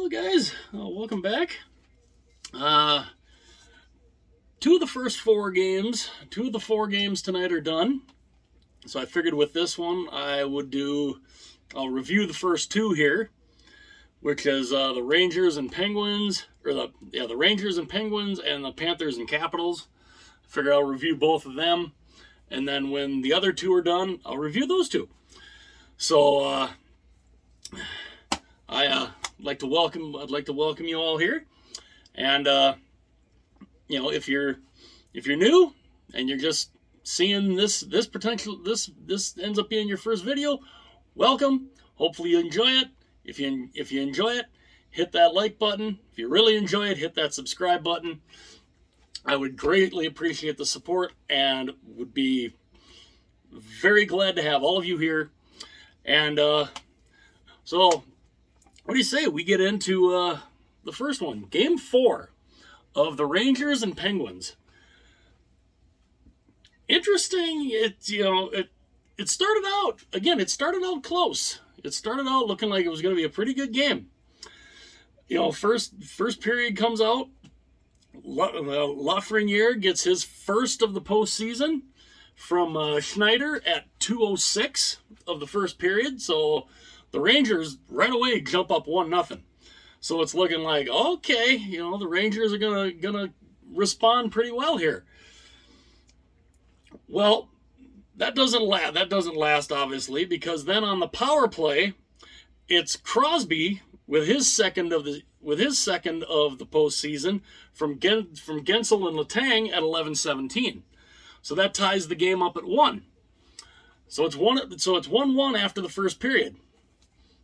Hello guys, welcome back. Two of the four games tonight are done. So I figured with this one I'll review the first two here, which is the Rangers and Penguins, or the Rangers and Penguins and the Panthers and Capitals. I figure I'll review both of them, and then when the other two are done, I'll review those two. So I'd like to welcome you all here, and if you're new and you're just seeing this ends up being your first video, welcome. Hopefully you enjoy it. If you enjoy it, hit that like button. If you really enjoy it, hit that subscribe button. I would greatly appreciate the support and would be very glad to have all of you here. And so what do you say we get into the first one, Game 4 of the Rangers and Penguins? Interesting. It started out close. It started out looking like it was going to be a pretty good game. First period comes out. Lafreniere gets his first of the postseason from Schneider at 2:06 of the first period. So the Rangers right away jump up 1-0. So it's looking like, okay, the Rangers are gonna respond pretty well here. Well, that doesn't last obviously, because then on the power play, it's Crosby with his second of the postseason from Gensel and Letang at 11:17. So that ties the game up at 1. So it's 1-1 after the first period.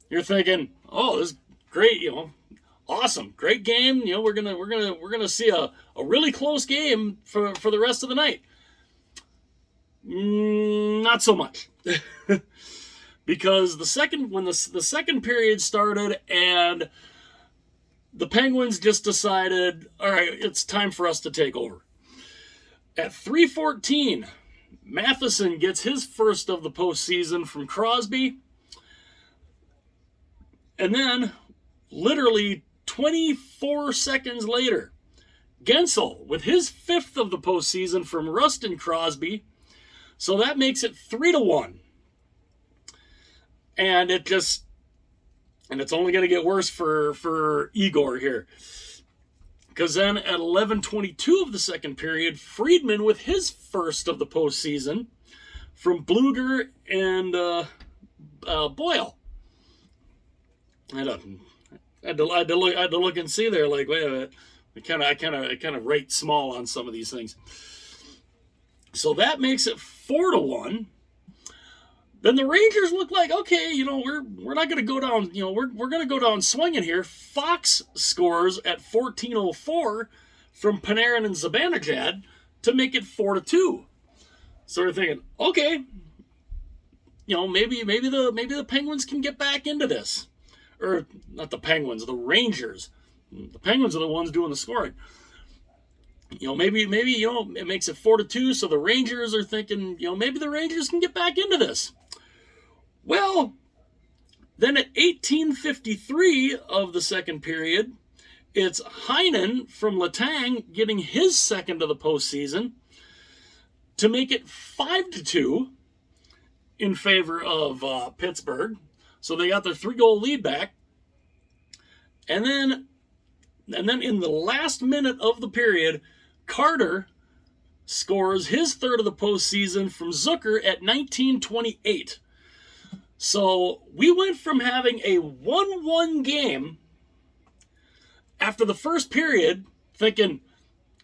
You're thinking, oh, this is great, awesome, great game. We're gonna see a really close game for the rest of the night. Not so much, because when the second period started and the Penguins just decided, all right, it's time for us to take over. At 3:14, Matheson gets his first of the postseason from Crosby. And then, literally 24 seconds later, Gensel with his fifth of the postseason from Rustin Crosby. So that makes it 3-1. And it's only going to get worse for Igor here. Because then at 11:22 of the second period, Friedman with his first of the postseason from Bluger and Boyle. I had to look and see there. Like, wait a minute, I kind of rate small on some of these things. So that makes it 4-1. Then the Rangers look like, okay, we're not going to go down. We're going to go down swinging here. Fox scores at 14:04 from Panarin and Zibanejad to make it 4-2. So we're thinking, okay, maybe the Penguins can get back into this. Or not the Penguins, the Rangers. The Penguins are the ones doing the scoring. Maybe it makes it 4-2, so the Rangers are thinking, maybe the Rangers can get back into this. Well, then at 18:53 of the second period, it's Heinen from Letang getting his second of the postseason to make it 5-2 in favor of Pittsburgh. So they got their 3-goal lead back. And then in the last minute of the period, Carter scores his third of the postseason from Zucker at 19:28. So we went from having a 1-1 game after the first period, thinking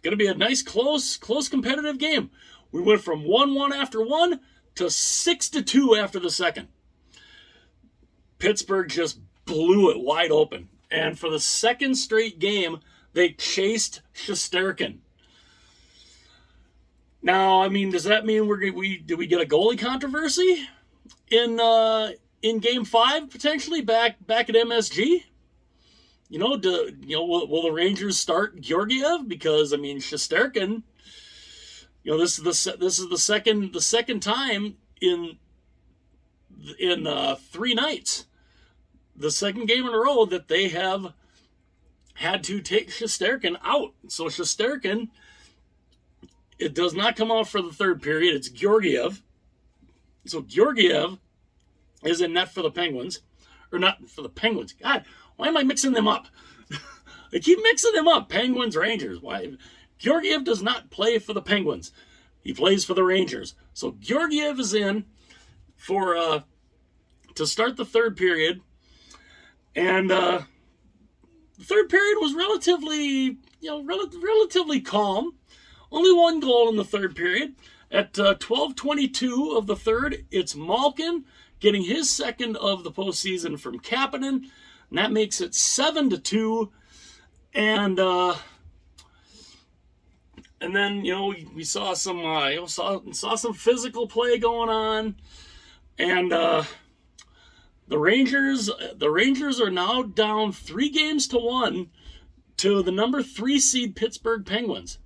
going to be a nice, close competitive game. We went from 1-1 after one to 6-2 after the second. Pittsburgh just blew it wide open. And for the second straight game, they chased Shesterkin. Now, does that mean do we get a goalie controversy in Game 5 potentially back at MSG? Will the Rangers start Georgiev? Because Shesterkin, this is the second time in 3 nights, the second game in a row that they have had to take Shesterkin out. So Shesterkin, it does not come out for the third period. It's Georgiev. So Georgiev is in net for the Penguins. Or not for the Penguins. God, why am I mixing them up? I keep mixing them up. Penguins, Rangers. Why? Georgiev does not play for the Penguins. He plays for the Rangers. So Georgiev is in for to start the third period. And the third period was relatively calm. Only one goal in the third period. At 12:22 of the third, it's Malkin getting his second of the postseason from Kapanen, and that makes it 7-2. And then we saw some saw some physical play going on, and the Rangers are now down 3-1 to the number 3 seed Pittsburgh Penguins.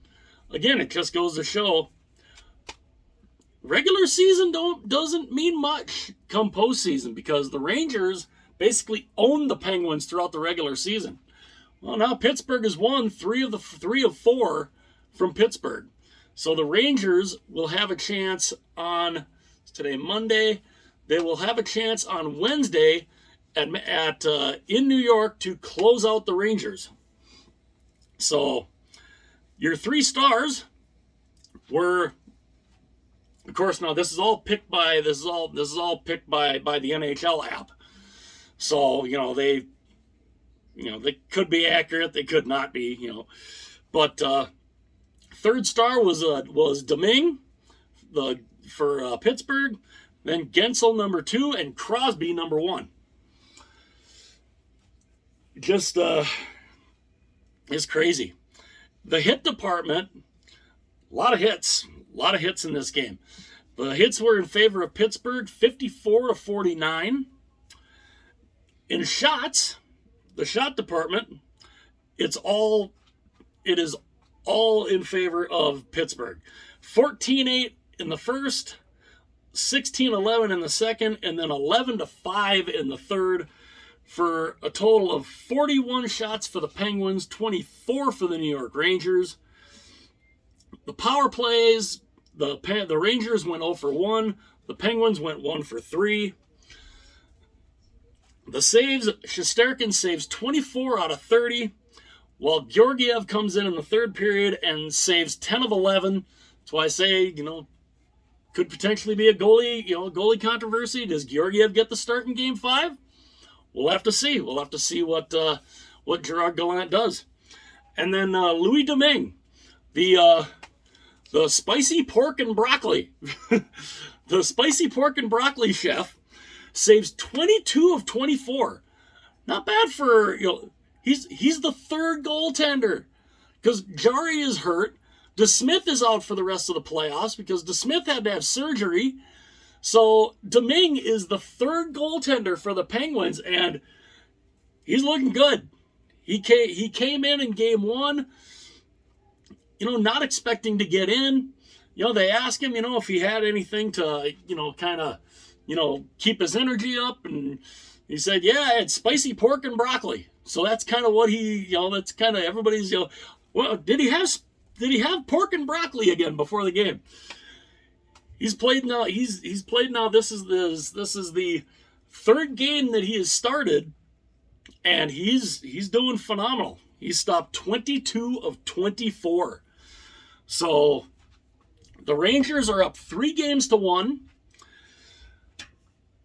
Again, it just goes to show regular season doesn't mean much come postseason, because the Rangers basically own the Penguins throughout the regular season. Well, now Pittsburgh has won 3 of 4 from Pittsburgh. So the Rangers will have a chance on today, Monday. They will have a chance on Wednesday at in New York to close out the Rangers. So your 3 stars were, of course, now this is all picked by the NHL app. So they could be accurate, they could not be, but third star was Domingue for Pittsburgh, then Gensel number 2, and Crosby number 1. Just is crazy. The hit department, a lot of hits in this game. The hits were in favor of Pittsburgh, 54-49. In shots, the shot department, it is all in favor of Pittsburgh. 14-8 in the first, 16-11 in the second, and then 11-5 in the third, for a total of 41 shots for the Penguins, 24 for the New York Rangers. The power plays, the Rangers went 0 for 1. The Penguins went 1 for 3. The saves, Shesterkin saves 24 out of 30, while Georgiev comes in the third period and saves 10 of 11. That's why I say, could potentially be a goalie controversy. Does Georgiev get the start in Game 5? We'll have to see. We'll have to see what Gerard Gallant does. And then Louis Domingue, the spicy pork and broccoli, the spicy pork and broccoli chef, saves 22 of 24. Not bad for, he's the third goaltender, because Jari is hurt. DeSmith is out for the rest of the playoffs because DeSmith had to have surgery. So Domingue is the third goaltender for the Penguins, and he's looking good. He came in Game 1, not expecting to get in. They asked him, if he had anything to, kind of, keep his energy up, and he said, yeah, I had spicy pork and broccoli. So that's kind of what that's kind of everybody's, well, did he have pork and broccoli again before the game? He's played now. He's played now. This is the third game that he has started, and he's doing phenomenal. He stopped 22 of 24. So the Rangers are up 3-1,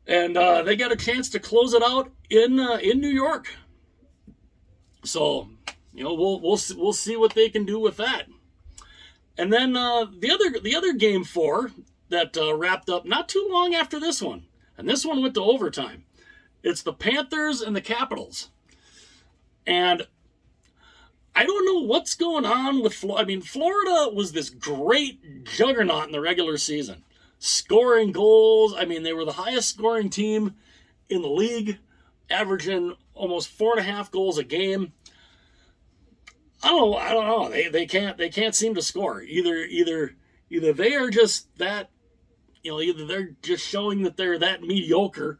and they got a chance to close it out in New York. So we'll see what they can do with that. And then the other Game 4 that wrapped up not too long after this one, and this one went to overtime. It's the Panthers and the Capitals. And I don't know what's going on with Florida. Florida was this great juggernaut in the regular season, scoring goals. They were the highest scoring team in the league, averaging almost 4.5 goals a game. I don't know. They can't seem to score. Either they are just that, either they're just showing that they're that mediocre,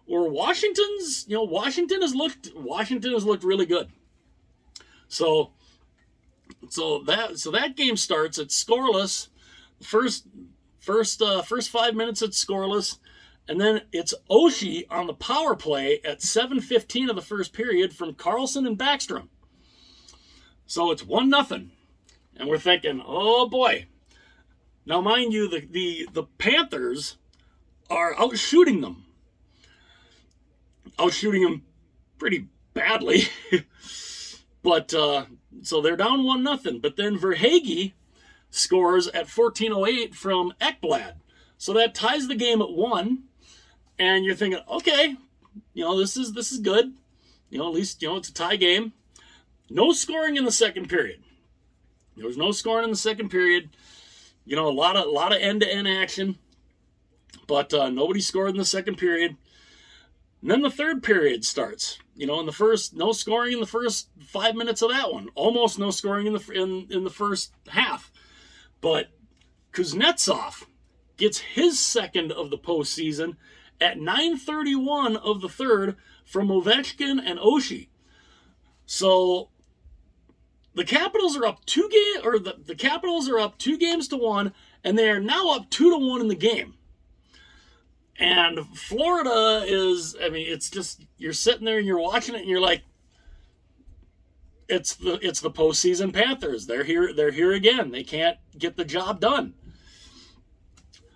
or Washington has looked really good. So that game starts. It's scoreless. First 5 minutes it's scoreless, and then it's Oshie on the power play at 7:15 of the first period from Carlson and Backstrom. So it's 1-0, and we're thinking, oh boy. Now, mind you, the Panthers are outshooting them pretty badly. But so they're down 1-0. But then Verhaeghe scores at 14:08 from Ekblad. So that ties the game at 1. And you're thinking, okay, this is good. At least it's a tie game. No scoring in the second period. There was no scoring in the second period. A lot of end-to-end action, but nobody scored in the second period. And then the third period starts. In the first, no scoring in the first 5 minutes of that one. Almost no scoring in the first half. But Kuznetsov gets his second of the postseason at 9:31 of the third from Ovechkin and Oshie. So the Capitals are up the Capitals are up 2-1, and they are now up 2-1 in the game. And Florida is, it's just, you're sitting there and you're watching it and you're like, it's the postseason Panthers. They're here again. They can't get the job done.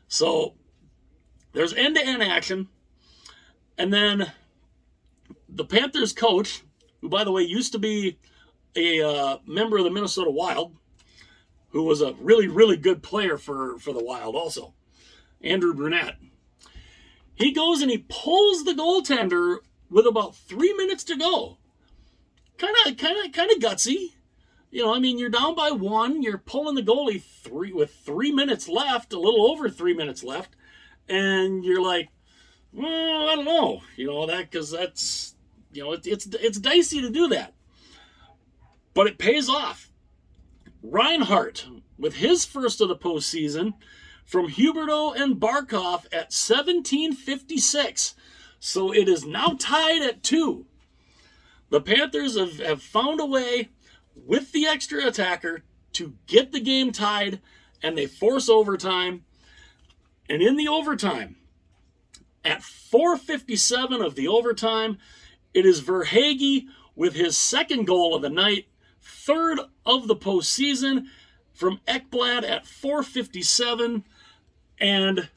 So there's end-to-end action. And then the Panthers coach, who by the way used to be a member of the Minnesota Wild, who was a really, really good player for the Wild also, Andrew Brunette. He goes and he pulls the goaltender with about 3 minutes to go. Kind of gutsy. You're down by 1. You're pulling the goalie with 3 minutes left, a little over 3 minutes left, and you're like, well, I don't know, because that's, it's dicey to do that. But it pays off. Reinhart, with his first of the postseason, from Huberdeau and Barkov at 17:56. So it is now tied at 2. The Panthers have found a way with the extra attacker to get the game tied, and they force overtime. And in the overtime, at 4:57 of the overtime, it is Verhaeghe with his second goal of the night, third of the postseason, from Ekblad at 4:57. And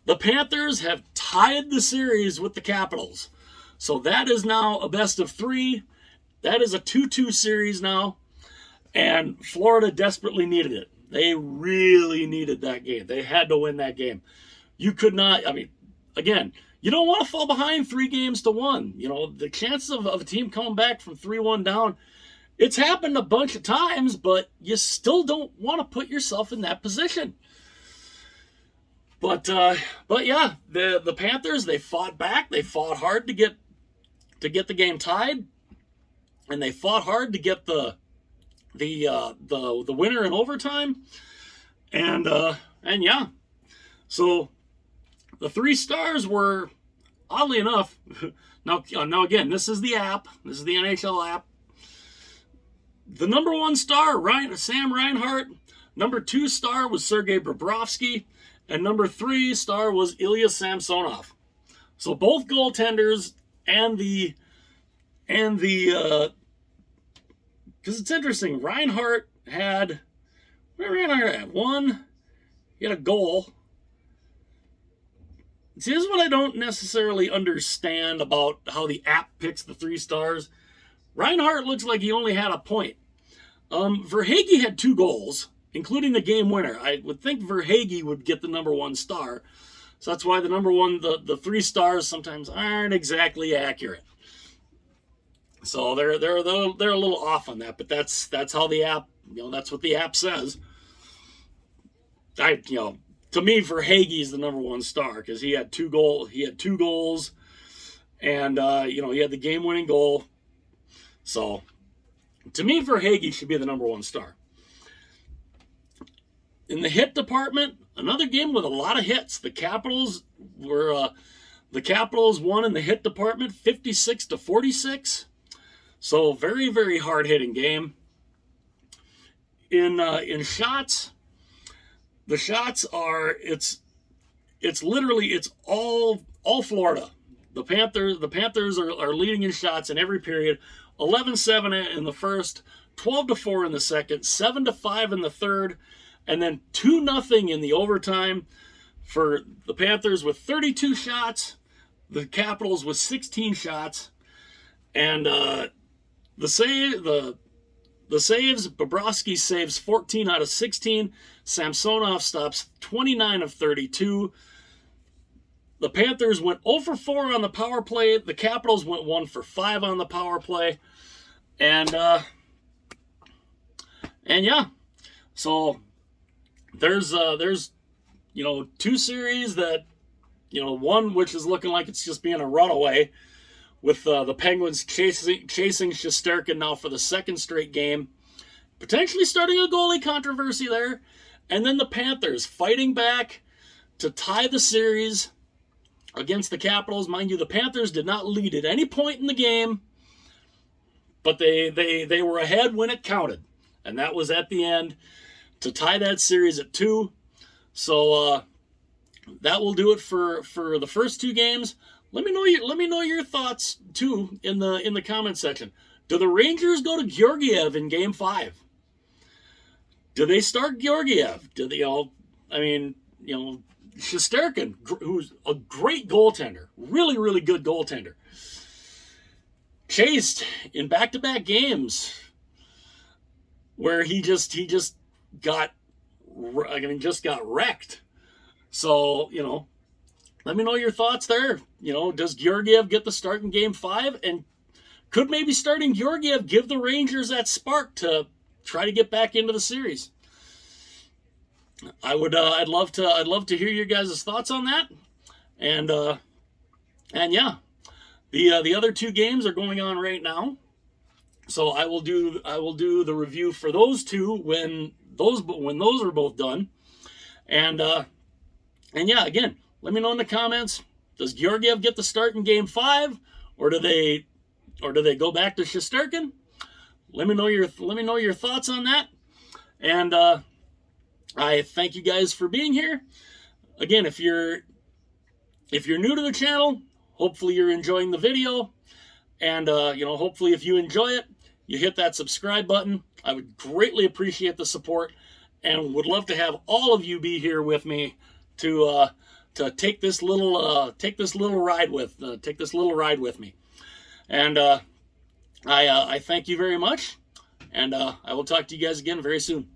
the Panthers have tied the series with the Capitals. So that is now a best of 3. That is a 2-2 series now. And Florida desperately needed it. They really needed that game. They had to win that game. You could not, again, you don't want to fall behind 3-1. The chances of a team coming back from 3-1 down, it's happened a bunch of times, but you still don't want to put yourself in that position. But yeah, the Panthers, they fought back. They fought hard to get the game tied, and they fought hard to get the winner in overtime, and yeah, so the 3 stars were, oddly enough, now again, this is the app, this is the NHL app. The number 1 star, Sam Reinhart. Number 2 star was Sergei Bobrovsky. And number 3 star was Ilya Samsonov. So both goaltenders and the because it's interesting. Reinhart had 1. He had a goal. See, this is what I don't necessarily understand about how the app picks the 3 stars. Reinhart looks like he only had a point. Verhaeghe had 2 goals, including the game winner. I would think Verhaeghe would get the number 1 star. So that's why the number 1, the 3 stars sometimes aren't exactly accurate. So they're a little off on that, but that's how the app, that's what the app says. To me, Verhaeghe is the number 1 star because he had 2 goals, and he had the game-winning goal. So to me, Verhaeghe should be the number 1 star. In the hit department, another game with a lot of hits. The Capitals won in the hit department 56-46. So very, very hard hitting game. In shots, the shots are it's literally it's all Florida. The Panthers are leading in shots in every period. 11-7 in the first, 12-4 in the second, 7-5 in the third, and then 2-0 in the overtime for the Panthers with 32 shots. The Capitals with 16 shots, and the saves, Bobrovsky saves 14 out of 16. Samsonov stops 29 of 32. The Panthers went 0 for 4 on the power play. The Capitals went 1 for 5 on the power play. And yeah, so there's two series that, one which is looking like it's just being a runaway, with the Penguins chasing Shesterkin now for the second straight game, potentially starting a goalie controversy there, and then the Panthers fighting back to tie the series against the Capitals. Mind you, the Panthers did not lead at any point in the game, but they were ahead when it counted, and that was at the end to tie that series at 2. So that will do it for the first 2 games. Let me know your thoughts too in the comment section. Do the Rangers go to Georgiev in Game 5? Do they start Georgiev? Do they Shesterkin, who's a great goaltender, really, really good goaltender, chased in back-to-back games where he just got wrecked. So, let me know your thoughts there. Does Georgiev get the start in Game 5? And could maybe starting Georgiev give the Rangers that spark to try to get back into the series? I'd love to hear your guys' thoughts on that. And yeah, the other 2 games are going on right now. So I will do the review for those 2 when those are both done. And yeah, again, let me know in the comments. Does Georgiev get the start in Game 5, or do they go back to Shesterkin? Let me know your thoughts on that. And I thank you guys for being here. Again, if you're new to the channel, hopefully you're enjoying the video, and hopefully if you enjoy it, you hit that subscribe button. I would greatly appreciate the support, and would love to have all of you be here with me to take this little ride with me. And I thank you very much, and I will talk to you guys again very soon.